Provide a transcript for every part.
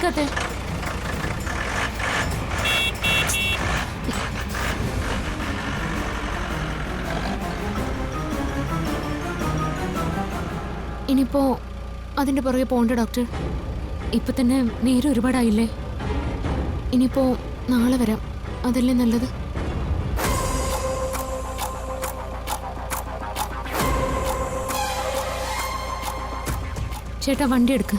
എടുക്കാത്തെ? ഇനിയിപ്പോ അതിന്റെ പുറകെ പോണ്ട ഡോക്ടർ. ഇപ്പൊ തന്നെ നേരെ ഒരുപാടായില്ലേ. ഇനിയിപ്പോ നാളെ വരാം, അതല്ലേ നല്ലത്? ചേട്ടാ വണ്ടി എടുക്ക.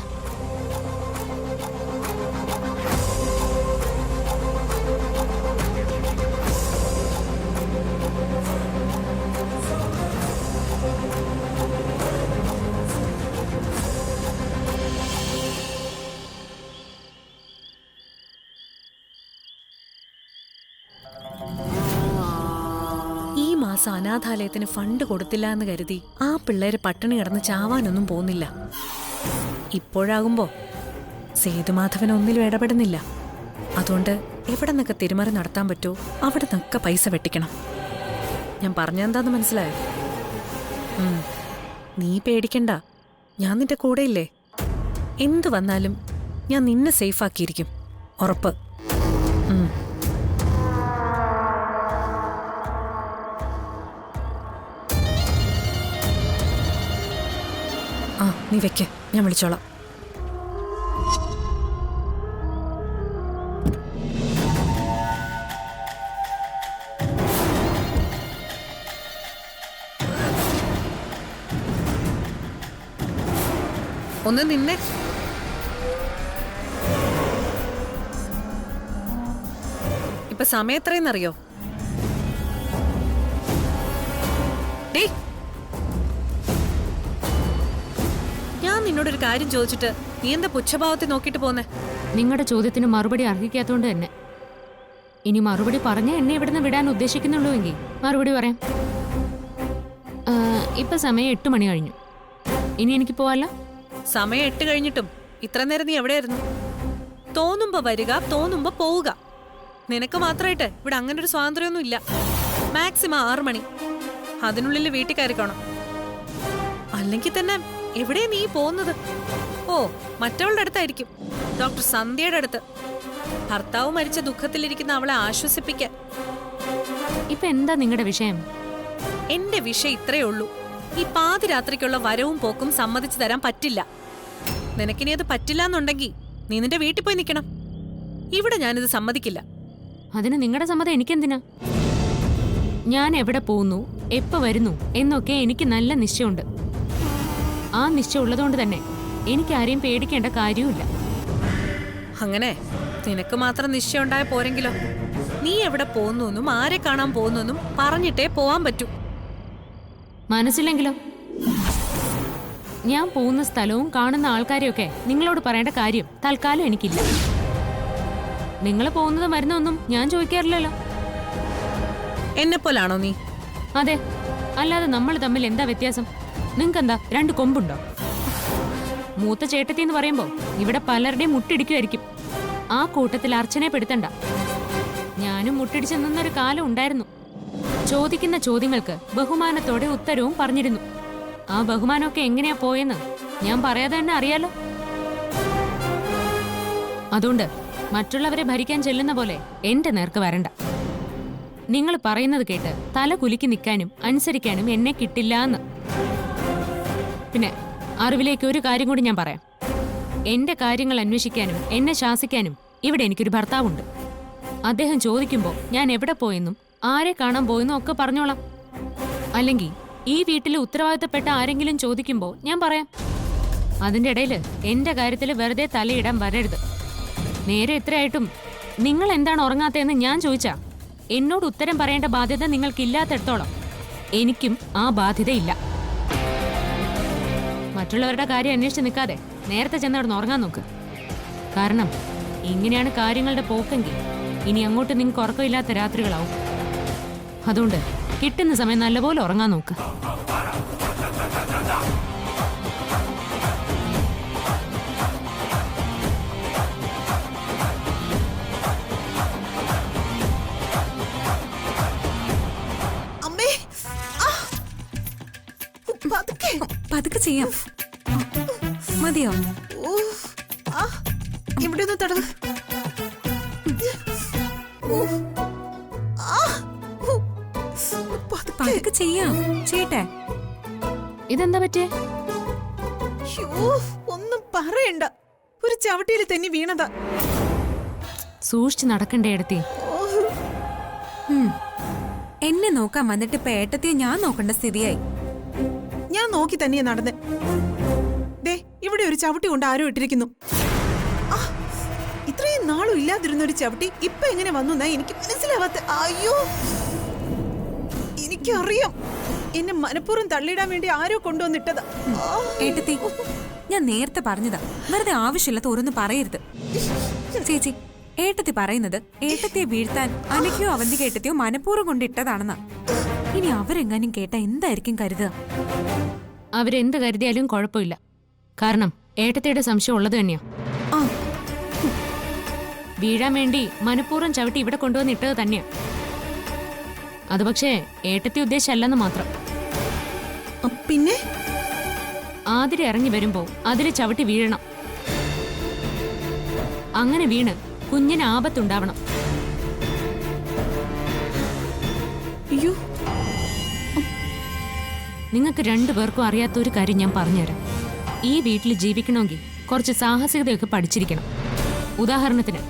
ഈ മാസം അനാഥാലയത്തിന് ഫണ്ട് കൊടുത്തില്ല എന്ന് കരുതി ആ പിള്ളേര് പട്ടിണി കിടന്ന് ചാവാനൊന്നും പോകുന്നില്ല. ഇപ്പോഴാകുമ്പോ സേതുമാധവൻ ഒന്നിലും ഇടപെടുന്നില്ല. അതുകൊണ്ട് എവിടെ നിന്നൊക്കെ തിരുമറി നടത്താൻ പറ്റുമോ അവിടെ നിന്നൊക്കെ പൈസ വെട്ടിക്കണം. ഞാൻ പറഞ്ഞെന്താന്ന് മനസ്സിലായോ? നീ പേടിക്കണ്ട, ഞാൻ നിന്റെ കൂടെയില്ലേ. എന്തു വന്നാലും ഞാൻ നിന്നെ സേഫാക്കിയിരിക്കും, ഉറപ്പ്. ആ നീ വെക്ക്, ഞാൻ വിളിച്ചോളാം. ഒന്ന് നിന്നെ. ഇപ്പൊ സമയം എത്രയെന്നറിയോ? ഞാൻ നിന്നോടൊരു കാര്യം ചോദിച്ചിട്ട് നീ എന്താ പുച്ഛഭാവത്തെ നോക്കിട്ട് പോന്നെ? നിങ്ങളുടെ ചോദ്യത്തിന് മറുപടി അർഹിക്കാത്തോണ്ട് തന്നെ. ഇനി മറുപടി പറഞ്ഞ എന്നെ ഇവിടുന്ന് വിടാൻ ഉദ്ദേശിക്കുന്നുള്ളൂ എങ്കിൽ മറുപടി പറയാം. ഇപ്പൊ സമയം 8 മണി കഴിഞ്ഞു. ഇനി എനിക്ക് പോവാല്ല. സമയം 8 കഴിഞ്ഞിട്ടും ഇത്ര നേരം നീ എവിടെയായിരുന്നു? തോന്നുമ്പോ വരിക, തോന്നുമ്പോ പോവുക. നിനക്ക് മാത്രമായിട്ട് ഇവിടെ അങ്ങനെ ഒരു സ്വാതന്ത്ര്യമൊന്നും ഇല്ല. മാക്സിമം 6 മണി, അതിനുള്ളിൽ വീട്ടിൽ കയറിക്കോണം. അല്ലെങ്കിൽ തന്നെ എവിടെയാ നീ പോകുന്നത്? ഓ, മറ്റവളുടെ അടുത്തായിരിക്കും, ഡോക്ടർ സന്ധ്യയുടെ അടുത്ത്. ഭർത്താവ് മരിച്ച ദുഃഖത്തിലിരിക്കുന്ന അവളെ ആശ്വസിപ്പിക്കാൻ. ഇപ്പൊ എന്താ നിങ്ങളുടെ വിഷയം? എന്റെ വിഷയം ഇത്രയേ ഉള്ളൂ. ഈ പാതിരാത്രിക്കുള്ള വരവും പോക്കും സമ്മതിച്ചു തരാൻ പറ്റില്ല. നിനക്കിനി അത് പറ്റില്ല എന്നുണ്ടെങ്കിൽ നീ നിന്റെ വീട്ടിൽ പോയി നിൽക്കണം. ഇവിടെ ഞാനിത് സമ്മതിക്കില്ല. അതിന് നിങ്ങളുടെ സമ്മതം എനിക്കെന്തിനാ? ഞാൻ എവിടെ പോകുന്നു, എപ്പോ വരുന്നു എന്നൊക്കെ എനിക്ക് നല്ല നിശ്ചയമുണ്ട്. ആ നിശ്ചയം ഉള്ളതുകൊണ്ട് തന്നെ എനിക്ക് ആരെയും പേടിക്കേണ്ട കാര്യവുമില്ല. അങ്ങനെ നിനക്ക് മാത്രം നിശ്ചയം ഉണ്ടായ പോരെങ്കിലോ? നീ എവിടെ പോകുന്നു, ആരെ കാണാൻ പോകുന്നു പറഞ്ഞിട്ടേ പോവാൻ പറ്റൂ. മനസ്സില്ലെങ്കിലോ? ഞാൻ പോകുന്ന സ്ഥലവും കാണുന്ന ആൾക്കാരെയൊക്കെ നിങ്ങളോട് പറയേണ്ട കാര്യം തൽക്കാലം എനിക്കില്ല. നിങ്ങൾ പോകുന്നത് മരുന്നൊന്നും ഞാൻ ചോദിക്കാറില്ലല്ലോ. എന്നെപ്പോലാണോ നീ? അതെ, അല്ലാതെ നമ്മൾ തമ്മിൽ എന്താ വ്യത്യാസം? നിങ്ങൾക്കെന്താ 2 കൊമ്പുണ്ടോ? മൂത്ത ചേട്ടത്തി എന്ന് പറയുമ്പോ ഇവിടെ പലരുടെയും മുട്ടിടിക്കുമായിരിക്കും. ആ കൂട്ടത്തിൽ അർച്ചനെ പെടുത്തണ്ട. ഞാനും മുട്ടിടിച്ച് നിന്നൊരു കാലം ഉണ്ടായിരുന്നു. ചോദിക്കുന്ന ചോദ്യങ്ങൾക്ക് ബഹുമാനത്തോടെ ഉത്തരവും പറഞ്ഞിരുന്നു. ആ ബഹുമാനമൊക്കെ എങ്ങനെയാ പോയെന്ന് ഞാൻ പറയാതെ തന്നെ അറിയാലോ. അതുകൊണ്ട് മറ്റുള്ളവരെ ഭരിക്കാൻ ചെല്ലുന്ന പോലെ എന്റെ നേർക്ക് വരണ്ട. നിങ്ങൾ പറയുന്നത് കേട്ട് തല കുലുക്കി നിൽക്കാനും അനുസരിക്കാനും എന്നെ കിട്ടില്ല എന്ന്. പിന്നെ അറിവിലേക്ക് ഒരു കാര്യം കൂടി ഞാൻ പറയാം. എന്റെ കാര്യങ്ങൾ അന്വേഷിക്കാനും എന്നെ ശാസിക്കാനും ഇവിടെ എനിക്കൊരു ഭർത്താവുണ്ട്. അദ്ദേഹം ചോദിക്കുമ്പോൾ ഞാൻ എവിടെ പോയെന്നും ആരെ കാണാൻ പോയെന്നും ഒക്കെ പറഞ്ഞോളാം. അല്ലെങ്കിൽ ഈ വീട്ടിൽ ഉത്തരവാദിത്തപ്പെട്ട ആരെങ്കിലും ചോദിക്കുമ്പോൾ ഞാൻ പറയാം. അതിന്റെ ഇടയിൽ എന്റെ കാര്യത്തിൽ വെറുതെ തലയിടാൻ വരരുത്. നേരെ എത്രയായിട്ടും നിങ്ങൾ എന്താണ് ഉറങ്ങാത്തതെന്ന് ഞാൻ ചോദിച്ചാ എന്നോട് ഉത്തരം പറയേണ്ട ബാധ്യത നിങ്ങൾക്കില്ലാത്തിടത്തോളം എനിക്കും ആ ബാധ്യതയില്ല. മറ്റുള്ളവരുടെ കാര്യം അന്വേഷിച്ച് നിൽക്കാതെ നേരത്തെ ചെന്നവിടുന്ന് ഉറങ്ങാൻ നോക്ക്. കാരണം ഇങ്ങനെയാണ് കാര്യങ്ങളുടെ പോക്കെങ്കിൽ ഇനി അങ്ങോട്ട് നിങ്ങൾക്ക് ഉറക്കമില്ലാത്ത രാത്രികളാവും. അതുകൊണ്ട് കിട്ടുന്ന സമയം നല്ലപോലെ ഉറങ്ങാൻ നോക്ക്. പതുക്കെ ചെയ്യാം. മതിയോ? ഇവിടെ ഒന്ന് തടവ്. പതുക്കെ ചെയ്യാം ചേട്ടെ. ഇതെന്താ പറ്റേ? ഒന്നും പറയണ്ട, ഒരു ചവിട്ടിയിൽ തന്നെ വീണതാ. സൂക്ഷിച്ച് നടക്കണ്ടേ എടുത്തി? എന്നെ നോക്കാൻ വന്നിട്ട് ഇപ്പൊ ഏട്ടത്തിയെ ഞാൻ നോക്കേണ്ട സ്ഥിതിയായി. ഞാൻ നോക്കി തന്നെയാ നടന്നെ. ദേ, ഇവിടെ ഒരു ചവിട്ടി കൊണ്ട് ആരോ ഇട്ടിരിക്കുന്നു. ഇത്രയും നാളും ഇല്ലാതിരുന്ന ഒരു ചവിട്ടി ഇപ്പൊ എങ്ങനെ വന്നു എന്നാ എനിക്ക് മനസ്സിലാവാത്ത. അയ്യോ, എനിക്കറിയാം, എന്നെ മനഃപൂർവ്വം തള്ളിയിടാൻ വേണ്ടി ആരോ കൊണ്ടുവന്നിട്ടതാ. ഏട്ടത്തി, ഞാൻ നേരത്തെ പറഞ്ഞതാ, വെറുതെ ആവശ്യമില്ലാത്ത ഓരോന്ന് പറയരുത്. ചേച്ചി, ഏട്ടത്തി പറയുന്നത് ഏട്ടത്തിയെ വീഴ്ത്താൻ അനക്കയോ അവന്തിക ഏട്ടത്തിയോ മനഃപൂർവ്വം കൊണ്ടിട്ടതാണെന്നാ. ഇനി അവരെങ്ങാനും കേട്ടാ എന്തായിരിക്കും കരുതുക? അവരെന്ത് കരുതിയാലും കുഴപ്പമില്ല. കാരണം ഏട്ടത്തിയുടെ സംശയം ഉള്ളത് തന്നെയാ. വീഴാൻ വേണ്ടി മനഃപൂർവ്വം ചവിട്ടി ഇവിടെ കൊണ്ടുവന്ന് ഇട്ടത് തന്നെയാ. അത് പക്ഷേ ഏട്ടത്തി ഉദ്ദേശമല്ലെന്ന് മാത്രം. പിന്നെ ആതിര ഇറങ്ങി വരുമ്പോ അതില് ചവിട്ടി വീഴണം. അങ്ങനെ വീണ് കുഞ്ഞിന് ആപത്തുണ്ടാവണം. അയ്യോ, നിങ്ങൾക്ക് രണ്ടുപേർക്കും അറിയാത്ത ഒരു കാര്യം ഞാൻ പറഞ്ഞുതരാം. ഈ വീട്ടിൽ ജീവിക്കണമെങ്കിൽ കുറച്ച് സാഹസികതയൊക്കെ പഠിച്ചിരിക്കണം. ഉദാഹരണത്തിന്,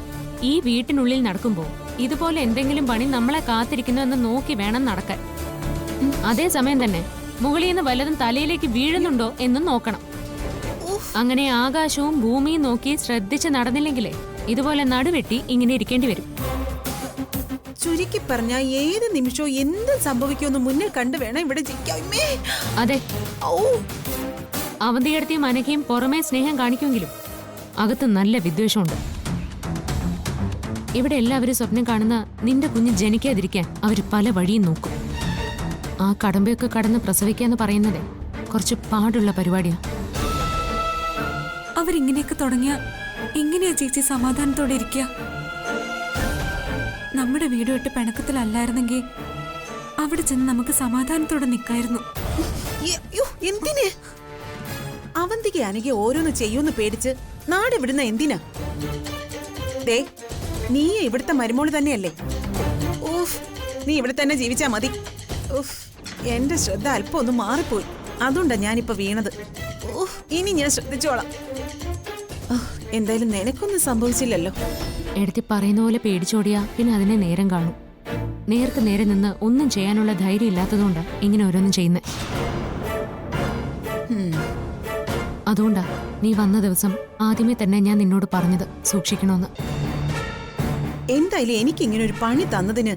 ഈ വീട്ടിനുള്ളിൽ നടക്കുമ്പോൾ ഇതുപോലെ എന്തെങ്കിലും പണി നമ്മളെ കാത്തിരിക്കുന്നു എന്ന് നോക്കി വേണം നടക്കാൻ. അതേസമയം തന്നെ മുകളിൽ നിന്ന് വല്ലതും തലയിലേക്ക് വീഴുന്നുണ്ടോ എന്നും നോക്കണം. അങ്ങനെ ആകാശവും ഭൂമിയും നോക്കി ശ്രദ്ധിച്ച് നടന്നില്ലെങ്കിലേ ഇതുപോലെ നടുവെട്ടി ഇങ്ങനെ ഇരിക്കേണ്ടി വരും. ചുരുക്കി പറഞ്ഞ ഏത് നിമിഷവും എന്ത് സംഭവിക്കുമെന്ന് മുന്നിൽ കണ്ടു വേണം ഇവിടെ ജീവിക്കാൻ. അതെ, അവന്തിയടത്തിയും അനഘയും പുറമേ സ്നേഹം കാണിക്കുമെങ്കിലും അകത്ത് നല്ല വിദ്വേഷമുണ്ട്. ഇവിടെ എല്ലാവരും സ്വപ്നം കാണുന്ന നിന്റെ കുഞ്ഞ് ജനിക്കാതിരിക്കാൻ അവര് പല വഴിയും നോക്കും. ആ കടമ്പയൊക്കെ കടന്ന് പ്രസവിക്കാന്ന് പറയുന്നതേ കുറച്ച് പാടുള്ള പരിപാടിയാ. അവരിങ്ങനെയൊക്കെ തുടങ്ങിയ എങ്ങനെയാ ചേച്ചി സമാധാനത്തോടെ ഇരിക്കുക? നമ്മുടെ വീട് വിട്ട് പിണക്കത്തിലല്ലായിരുന്നെങ്കിൽ അവിടെ ചെന്ന് നമുക്ക് സമാധാനത്തോടെ നിൽക്കായിരുന്നു. എന്തിന് അവന്തിക അനഘ ഓരോന്ന് ചെയ്യൂന്ന് പേടിച്ച് നാട് വിടുന്ന എന്തിനാ? ദേ, നീ ഇവിടുത്തെ മരുമോള് തന്നെയല്ലേ? ഓഫ്, നീ ഇവിടെ തന്നെ ജീവിച്ചാ മതി. ഓഫ്, എന്റെ ശ്രദ്ധ അല്പം ഒന്ന് മാറിപ്പോയി, അതുകൊണ്ടാ ഞാനിപ്പോ വീണത്. ഓഹ്, ഇനി ഞാൻ ശ്രദ്ധിച്ചോളാം. എന്തായാലും നിനക്കൊന്നും സംഭവിച്ചില്ലല്ലോ. എടുത്തി പറയുന്ന പോലെ പേടിച്ചോടിയാ പിന്നെ അതിനെ നേരം കാണും. നേർക്ക് നേരെ നിന്ന് ഒന്നും ചെയ്യാനുള്ള ധൈര്യം ഇല്ലാത്തതുകൊണ്ടാ ഇങ്ങനെ ഓരോന്നും ചെയ്യുന്നേ. അതുകൊണ്ടാ നീ വന്ന ദിവസം ആദ്യമേ തന്നെ ഞാൻ നിന്നോട് പറഞ്ഞത് സൂക്ഷിക്കണമെന്ന്. എന്തായാലും എനിക്ക് ഇങ്ങനെ ഒരു പണി തന്നതിന്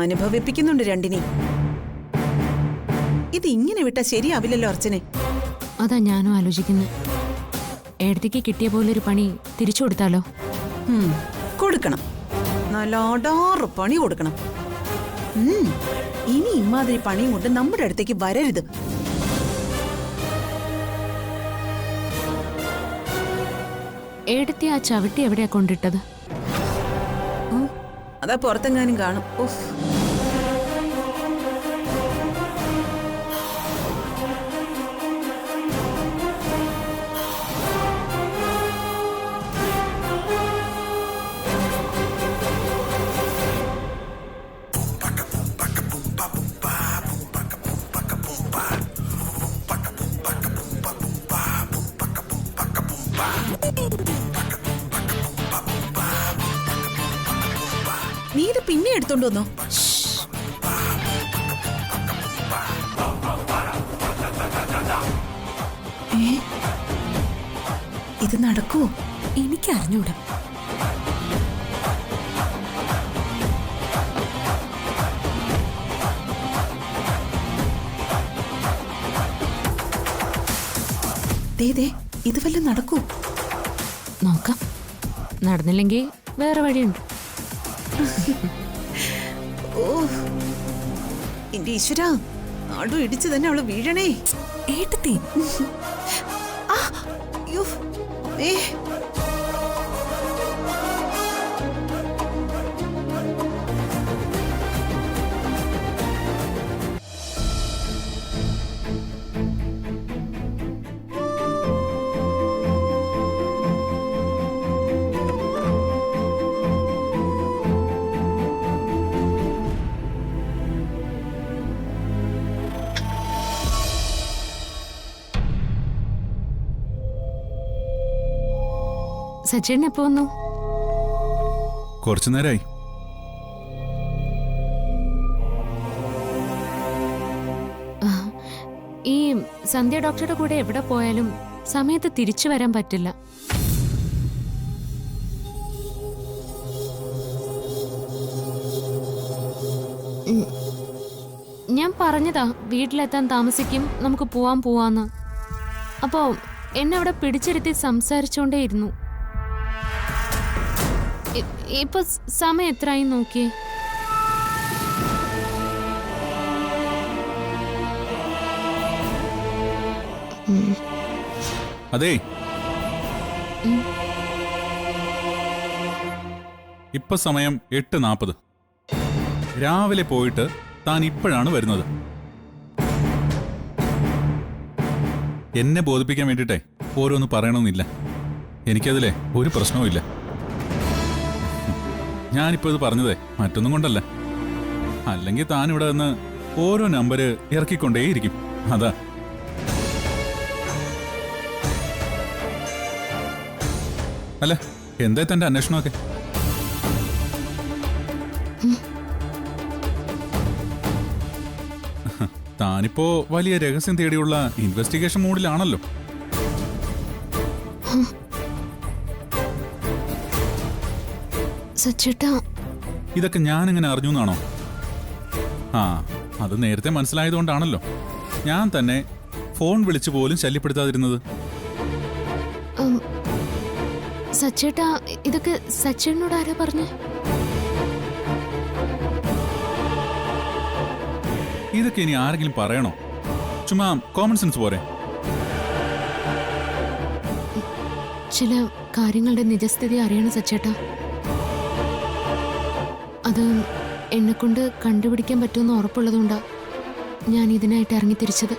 അനുഭവിപ്പിക്കുന്നുണ്ട് രണ്ടിനെ. ഇത് ഇങ്ങനെ വിട്ടാ ശരിയാവില്ലല്ലോ അർച്ചനെ. അതാ ഞാനും ആലോചിക്കുന്നത്. ഏടത്തേക്ക് കിട്ടിയ പോലൊരു പണി തിരിച്ചു കൊടുത്താലോ? കൊടുക്കണം, നല്ല അടാറ് പണി കൊടുക്കണം. ഇനി ഇമാതിരി പണിയും കൊണ്ട് നമ്മുടെ അടുത്തേക്ക് വരരുത്. ഏടത്തി ആ ചവിട്ടി എവിടെയാ കൊണ്ടിട്ടത്? അതാ പുറത്തെങ്ങാനും കാണും. ഓഫ്, നീ ഇത് പിന്നെ എടുത്തോണ്ട് വന്നോ? ഇത് നടക്കുവോ? എനിക്കറിഞ്ഞൂടാ. ദേ, ഇത് വല്ല നടക്കൂ? നോക്കാം. നടന്നില്ലെങ്കിൽ വേറെ വഴിയുണ്ട്. ഓ, എന്റെ ഈശ്വര, നാടും ഇടിച്ചു തന്നെ അവള് വീഴണേ. ഏട്ടത്തി, സച്ചേട്ടൻ എപ്പോ വന്നു? കുറച്ചു നേരമായി. ഈ സന്ധ്യ ഡോക്ടറുടെ കൂടെ എവിടെ പോയാലും സമയത്ത് തിരിച്ചു വരാൻ പറ്റില്ല. ഞാൻ പറഞ്ഞതാ വീട്ടിലെത്താൻ താമസിക്കും, നമുക്ക് പോവാന്ന്. അപ്പോ എന്നെ അവിടെ പിടിച്ചിരുത്തി സംസാരിച്ചോണ്ടേയിരുന്നു. ഇപ്പൊ സമയം എത്രയായി നോക്കിയേ? അതേ, ഇപ്പൊ സമയം 8:40. രാവിലെ പോയിട്ട് താൻ ഇപ്പോഴാണ് വരുന്നത്. എന്നെ ബോധിപ്പിക്കാൻ വേണ്ടിട്ടെ ഓരോന്ന് പറയണമെന്നില്ല. എനിക്കതിലെ ഒരു പ്രശ്നവുമില്ല. ഞാനിപ്പോ ഇത് പറഞ്ഞതേ മറ്റൊന്നും കൊണ്ടല്ല. അല്ലെങ്കിൽ താൻ ഇവിടെ നിന്ന് ഓരോ നമ്പര് ഇറക്കിക്കൊണ്ടേയിരിക്കും. അതാ. അല്ല, എന്തായി തന്റെ അന്വേഷണമൊക്കെ? താനിപ്പോ വലിയ രഹസ്യം തേടിയുള്ള ഇൻവെസ്റ്റിഗേഷൻ മൂഡിലാണല്ലോ. സച്ചേട്ടാ, ഇതൊക്കെ ഞാനെങ്ങനെ അറിഞ്ഞു എന്നാണോ? ആ, അത് നേരത്തെ മനസ്സിലായതുകൊണ്ടാണല്ലോ ഞാൻ തന്നെ ഫോൺ വിളിച്ചു പോലും ശല്യപ്പെടുത്താതിരുന്നത്. സച്ചേട്ടാ, ഇതൊക്കെ സച്ചേട്ടനോട് ആരാ പറഞ്ഞേ? ഇതൊക്കെ ഇനി ആരെങ്കിലും പറയണോ? ചുമ്മാ കോമൺ സെൻസ് പോരെ? ചില കാര്യങ്ങളുടെ നിജസ്ഥിതി അറിയണം സച്ചേട്ടാ. അത് എന്നെക്കൊണ്ട് കണ്ടുപിടിക്കാൻ പറ്റുമെന്ന് ഉറപ്പുള്ളതുകൊണ്ടാ ഞാൻ ഇതിനായിട്ട് ഇറങ്ങിത്തിരിച്ചത്.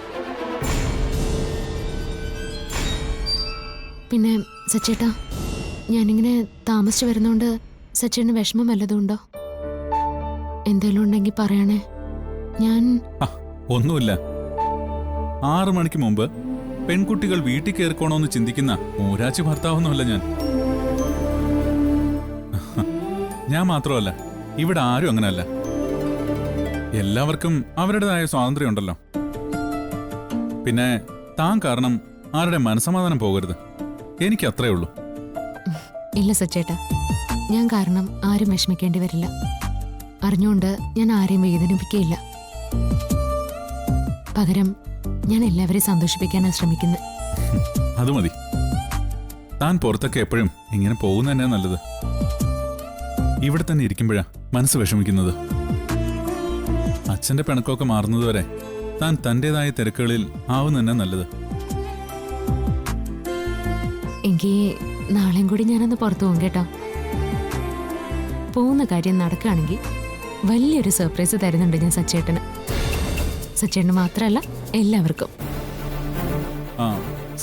പിന്നെ സച്ചേട്ടാ, ഞാനിങ്ങനെ താമസിച്ചു വരുന്നോണ്ട് സച്ചേട്ടന് വിഷമം വല്ലതുണ്ടോ? എന്തെങ്കിലും ഉണ്ടെങ്കിൽ പറയണേ. ഞാൻ ഒന്നുമില്ല. 6 മണിക്ക് മുമ്പ് പെൺകുട്ടികൾ വീട്ടിൽ കയറിക്കോണോന്ന് ചിന്തിക്കുന്ന മൂരാച്ചി ഭർത്താവൊന്നുമല്ല ഞാൻ. ഞാൻ മാത്രമല്ല, ഇവിടെ ആരും അങ്ങനല്ല. എല്ലാവർക്കും അവരുടേതായ സ്വാതന്ത്ര്യം ഉണ്ടല്ലോ. പിന്നെ താൻ കാരണം ആരുടെ മനസ്സമാധാനം പോകരുത്. എനിക്ക് അത്രേ ഉള്ളൂ. ഇല്ല സച്ചേട്ടാ, ഞാൻ കാരണം ആരും വിഷമിക്കേണ്ടി വരില്ല. അറിഞ്ഞുകൊണ്ട് ഞാൻ ആരെയും വേദനിപ്പിക്കുകയില്ല. പകരം ഞാൻ എല്ലാവരെയും സന്തോഷിപ്പിക്കാനാണ് ശ്രമിക്കുന്നത്. അത് മതി. താൻ പുറത്തൊക്കെ എപ്പോഴും ഇങ്ങനെ പോകുന്ന തന്നെ നല്ലത്. ഇവിടെ തന്നെ ഇരിക്കുമ്പോഴാ മനസ്സ് വിഷമിക്കുന്നത്. അച്ഛന്റെ പിണക്കമൊക്കെ മാറുന്നതുവരെ താൻ തന്റേതായ തിരക്കുകളിൽ ആവുന്ന തന്നെ നല്ലത്. എങ്കിൽ നാളെയും കൂടി ഞാനൊന്ന് പുറത്തു പോകും കേട്ടോ. പോകുന്ന കാര്യം നടക്കുകയാണെങ്കിൽ വലിയൊരു സർപ്രൈസ് തരുന്നുണ്ട് ഞാൻ സച്ചേട്ടന്. സച്ചേട്ടന് മാത്രമല്ല, എല്ലാവർക്കും. ആ,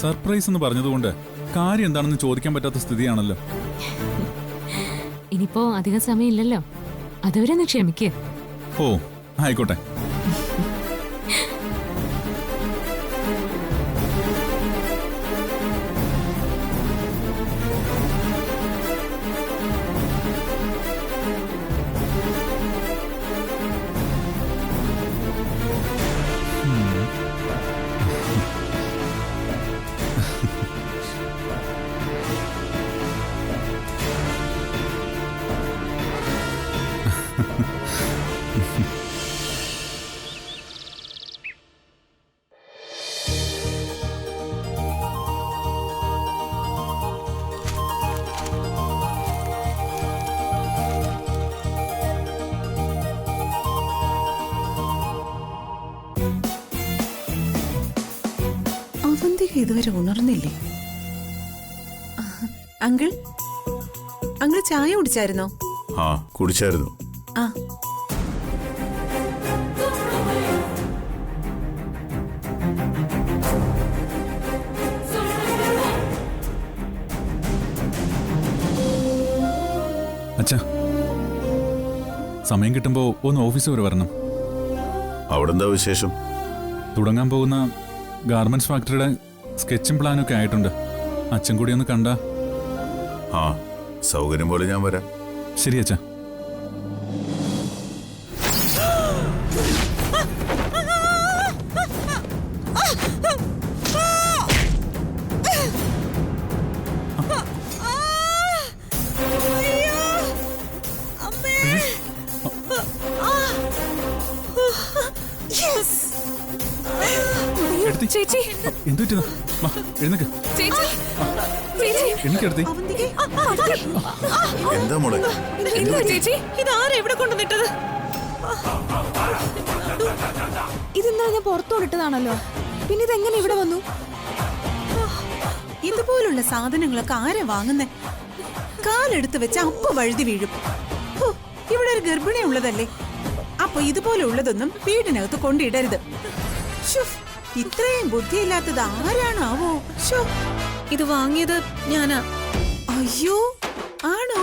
സർപ്രൈസ് എന്ന് പറഞ്ഞതുകൊണ്ട് കാര്യം എന്താണെന്ന് ചോദിക്കാൻ പറ്റാത്ത സ്ഥിതിയാണല്ലോ. ഇനിയിപ്പോ അധികം സമയമില്ലല്ലോ, അതുവരെ ഒന്ന് ക്ഷമിക്കുക. ഓ, ആയിക്കോട്ടെ. അവന്തിക ഇതുവരെ ഉണർന്നില്ലേ? അങ്കിൾ, അങ്കിൾ ചായ കുടിച്ചായിരുന്നോ? ആ, കുടിച്ചായിരുന്നു. ആ, അച്ഛാ, സമയം കിട്ടുമ്പോ ഒന്ന് ഓഫീസ് വരെ വരണം. അവിടെ എന്താ വിശേഷം? തുടങ്ങാൻ പോകുന്ന ഗാർമെന്റ്സ് ഫാക്ടറിയുടെ സ്കെച്ചും പ്ലാനും ഒക്കെ ആയിട്ടുണ്ട്. അച്ഛൻ കൂടി ഒന്ന് കണ്ട. ആ സൗകര്യം പോലെ ഞാൻ വരാം. ശരി അച്ഛാ. എടുത്തി. ചേച്ചി എന്ത് പറ്റുന്നു? വാ, എഴുന്നേക്ക്. ചേച്ചി ചേച്ചി എനിക്കെടുത്തി. അവന്തികെ എന്താ മോളെ? എന്താ ചേച്ചി ഇതാരാ എവിടെ കൊണ്ടുവന്നിട്ടത്? ഇതെന്താ ഞാൻ പുറത്തോടിട്ടതാണല്ലോ, പിന്നെ ഇതെങ്ങനെ ഇവിടെ വന്നു? ഇതുപോലുള്ള സാധനങ്ങളൊക്കെ ആരാ വാങ്ങുന്നേ? കാലെടുത്ത് വെച്ച അപ്പ വഴുതി വീഴും. ഹോ, ഇവിടെ ഒരു ഗർഭിണി ഉള്ളതല്ലേ, അപ്പൊ ഇതുപോലെ ഉള്ളതൊന്നും വീടിനകത്ത് കൊണ്ടിടരുത്. ശ്ശോ, ഇത്രയും ബുദ്ധിയില്ലാത്തത് ആരാണാവോ? ശ്ശോ. ഇത് വാങ്ങിയത് ഞാനാ. അയ്യോ, ആണോ?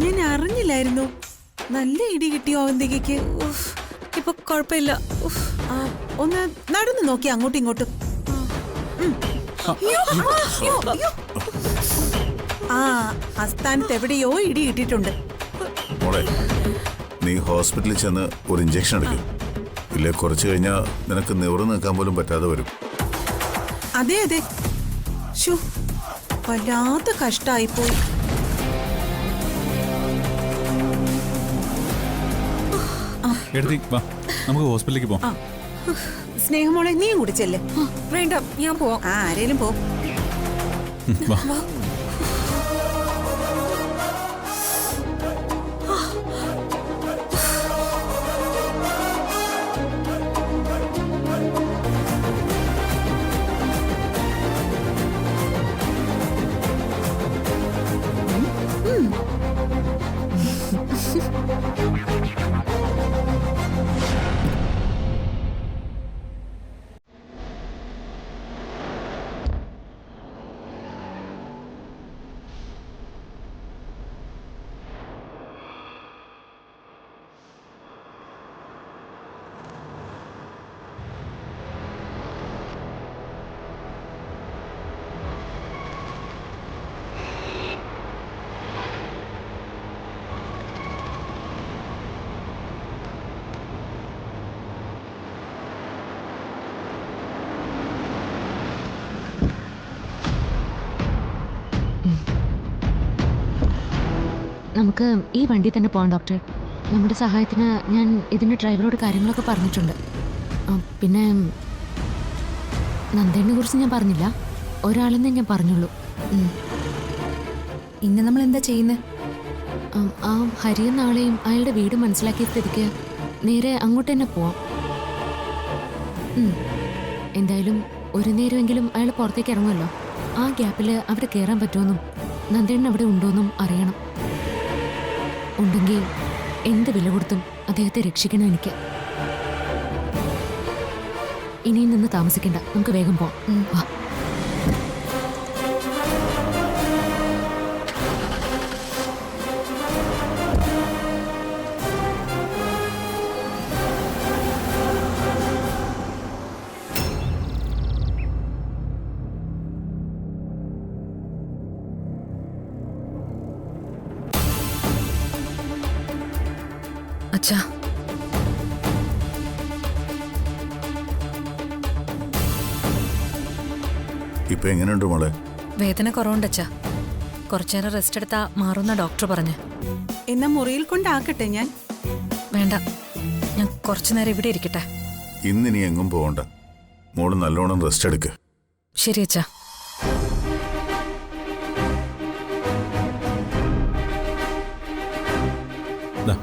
ഞാൻ അറിഞ്ഞില്ലായിരുന്നു. നല്ല ഇടി കിട്ടിയോ അവന്തികയ്ക്ക്? ഉഫ്, ഇപ്പൊ കുഴപ്പമില്ല. ഉഫ്. ഒന്ന് നടന്നു നോക്കി അങ്ങോട്ടും ഇങ്ങോട്ടും. ആ, ആസ്ഥാനത്ത് എവിടെയോ ഇടി കിട്ടിയിട്ടുണ്ട്. മോളെ, നീ ഹോസ്പിറ്റലിൽ ചെന്ന് ഒരു ഇഞ്ചക്ഷൻ എടുക്കും. ഇല്ലേ കുറച്ച് കഴിഞ്ഞാൽ നിനക്ക് നിവർന്ന് നിൽക്കാൻ പോലും പറ്റാതെ വരും. അതെ അതെ. ശോ, വല്ലാത്ത കഷ്ടായിപ്പോയി. എടുത്തി. വാ, നമുക്ക് ഹോസ്പിറ്റലിലേക്ക് പോവാം. സ്നേഹമോളെ, നീയും കൂടി ചെല്ല്. വേണ്ട, ഞാൻ പോവാം. ആരേലും പോ. വാ. നമുക്ക് ഈ വണ്ടി തന്നെ പോകാം ഡോക്ടർ. നമ്മുടെ സഹായത്തിന് ഞാൻ ഇതിൻ്റെ ഡ്രൈവറോട് കാര്യങ്ങളൊക്കെ പറഞ്ഞിട്ടുണ്ട്. പിന്നെ നന്ദേനെ കുറിച്ച് ഞാൻ പറഞ്ഞില്ല, ഒരാളെന്നേ ഞാൻ പറഞ്ഞുള്ളൂ. ഇന്ന് നമ്മൾ എന്താ ചെയ്യുന്നത്? ആ ഹരിയും നാളെയും അയാളുടെ വീട് മനസ്സിലാക്കിയ സ്ഥിതിക്ക് നേരെ അങ്ങോട്ട് തന്നെ പോവാം. എന്തായാലും ഒരു നേരമെങ്കിലും അയാൾ പുറത്തേക്ക് ഇറങ്ങുമല്ലോ. ആ ഗ്യാപ്പിൽ അവിടെ കയറാൻ പറ്റുമെന്നും നന്ദേണ്ണൻ അവിടെ ഉണ്ടോയെന്നും അറിയണം. ഉണ്ടെങ്കിൽ എന്ത് വില കൊടുത്തും അദ്ദേഹത്തെ രക്ഷിക്കണം എനിക്ക്. ഇനിയും നിന്ന് താമസിക്കണ്ട, നമുക്ക് വേഗം പോവാം. വാ. അച്ഛാ, ഇപ്പൊ എങ്ങനെയുണ്ട് മോളെ? വേദന കുറവുണ്ട് അച്ഛാ. കുറച്ചേരം റെസ്റ്റ് എടുത്താ മാറുന്ന ഡോക്ടർ പറഞ്ഞു. എന്നാ മുറിയിൽ കൊണ്ടാക്കട്ടെ ഞാൻ? വേണ്ട, ഞാൻ കുറച്ചു നേരം ഇവിടെ ഇരിക്കട്ടെ. ഇന്നിനി എങ്ങും പോകണ്ട. മോള് നല്ലോണം റെസ്റ്റ് എടുക്ക്. ശരി അച്ഛാ. ദാ.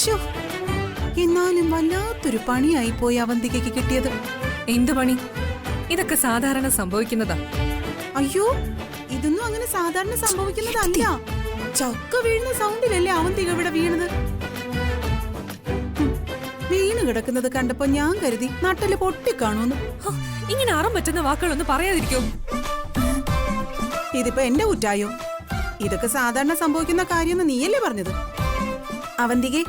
ശോ, എന്നാലും വല്ലാത്തൊരു പണിയായി പോയി അവന്തികയ്ക്ക് കിട്ടിയത്. എന്ത് പണി? ഇതൊക്കെ സാധാരണ സംഭവിക്കുന്നതാ. അയ്യോ, ഇതൊന്നും അങ്ങനെ സാധാരണ സംഭവിക്കുന്നതല്ല. ചക്ക വീഴുന്ന സൗണ്ടിലല്ലേ അവന്തിക ഇവിടെ വീണത്. വീണ് കിടക്കുന്നത് കണ്ടപ്പോ ഞാൻ കരുതി നട്ടല് പൊട്ടിക്കാണോന്ന്. ഇങ്ങനെ അറം പറ്റുന്ന വാക്കുകളൊന്നും പറയാതിരിക്കും. ഇതിപ്പോ എന്റെ കുറ്റായോ? ഇതൊക്കെ സാധാരണ സംഭവിക്കുന്ന കാര്യമെന്ന് നീയല്ലേ പറഞ്ഞത്? അവന്തികെ,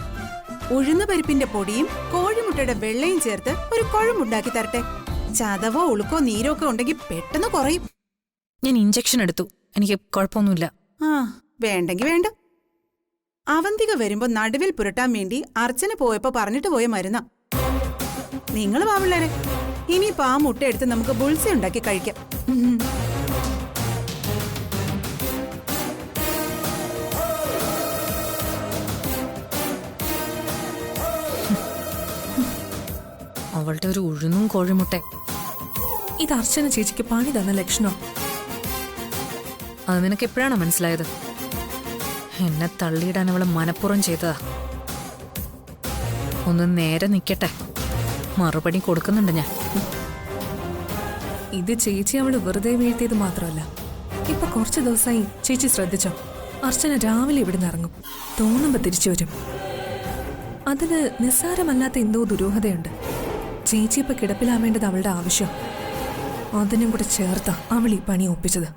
ഉഴുന്ന പരിപ്പിന്റെ പൊടിയും കോഴിമുട്ടയുടെ വെള്ളയും ചേർത്ത് ഒരു കുഴമ്പുണ്ടാക്കി തരട്ടെ. ചതവോ ഉളുക്കോ നീരോ ഒക്കെ ഉണ്ടെങ്കിൽ പെട്ടെന്ന് കുറയും. ഞാൻ ഇഞ്ചക്ഷൻ എടുത്തു, എനിക്ക് കുഴപ്പമൊന്നുമില്ല. ആ, വേണ്ടെങ്കി വേണ്ട. അവന്തിക വരുമ്പോ നടുവിൽ പുരട്ടാൻ വേണ്ടി അർച്ചന പോയപ്പോ പറഞ്ഞിട്ട് പോയ മരുന്നാ. നിങ്ങൾ വാവിള്ളരെ, ഇനിയിപ്പോ ആ മുട്ട എടുത്ത് നമുക്ക് ബുൾസി ഉണ്ടാക്കി കഴിക്കാം. അവളുടെ ഒരു ഉഴുന്നും കോഴിമുട്ട. ഇത് അർച്ചന ചേച്ചിക്ക് പണി തന്ന ലക്ഷണോ? അത് നിനക്ക് എപ്പോഴാണോ മനസ്സിലായത്? എന്നെ തള്ളിയിടാൻ അവളെ മനഃപൂർവ്വം ചെയ്തതാ. ഒന്ന് നേരെ നിക്കട്ടെ, മറുപടി കൊടുക്കുന്നുണ്ട് ഞാൻ. ഇത് ചേച്ചി അവള് വെറുതെ വീഴ്ത്തിയത് മാത്രമല്ല, ഇപ്പൊ കുറച്ച് ദിവസമായി ചേച്ചി ശ്രദ്ധിച്ചോ, അർച്ചന രാവിലെ ഇവിടുന്ന് ഇറങ്ങും, തോന്നുമ്പോ തിരിച്ചു വരും. അതിന് നിസ്സാരമല്ലാത്ത എന്തോ ദുരൂഹതയുണ്ട്. ചേച്ചി ഇപ്പൊ കിടപ്പിലാവേണ്ടത് അവളുടെ ആവശ്യം. അതിനും കൂടെ ചേർത്താ അവൾ ഈ പണി ഒപ്പിച്ചത്.